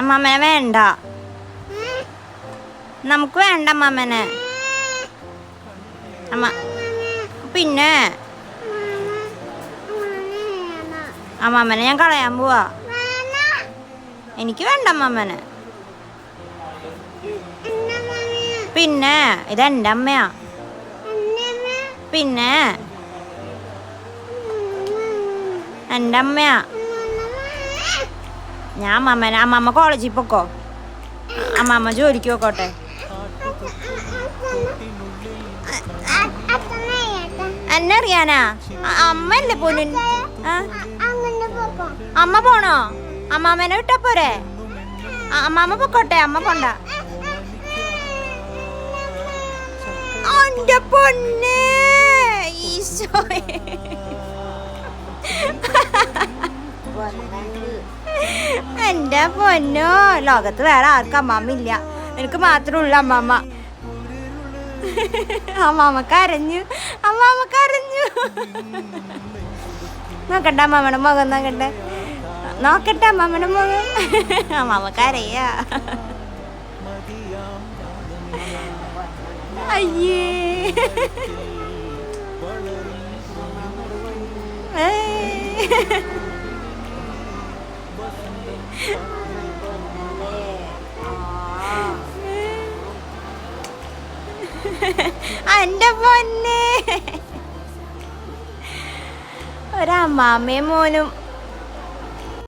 അമ്മാമ്മനെ വേണ്ട, നമുക്ക് വേണ്ട അമ്മാമ്മനെ. പിന്നെ അമ്മാമ്മനെ ഞാൻ കളയാൻ പോവാ. എനിക്ക് വേണ്ട അമ്മാമ്മനെ. പിന്നെ ഇതെൻ്റെ അമ്മയാ. പിന്നെ എൻ്റെ അമ്മയാ. ഞാൻ അമ്മമ്മ കോളേജിൽ പൊക്കോ, അമ്മമ്മ ജോലിക്ക് പോക്കോട്ടെ. എന്നെ അറിയാനാ? അമ്മയല്ലേ പോലും. അമ്മ പോണോ? അമ്മാമ്മേനെ വിട്ടാ പോരെ? അമ്മാമ്മ പൊക്കോട്ടെ, അമ്മ പോണ്ട. എൻ്റെ പൊന്നെ ഈശോയെ, എൻ്റെ പൊന്നോ, ലോകത്ത് വേറെ ആർക്കും അമ്മാമ്മ ഇല്ല, എനിക്ക് മാത്രമേ ഉള്ളൂ അമ്മാമ്മ. അമ്മാമ്മ കരഞ്ഞു, അമ്മാമ്മ കരഞ്ഞു. നോക്കട്ടെ അമ്മാമ്മയുടെ മുഖം, നോക്കട്ടെ, നോക്കട്ടെ അമ്മാമ്മയുടെ മുഖം. അമ്മാമ്മ കരയാ. അയ്യേ, എൻ്റെ പൊന്നെ, ഒരമ്മാമ്മയും മോനും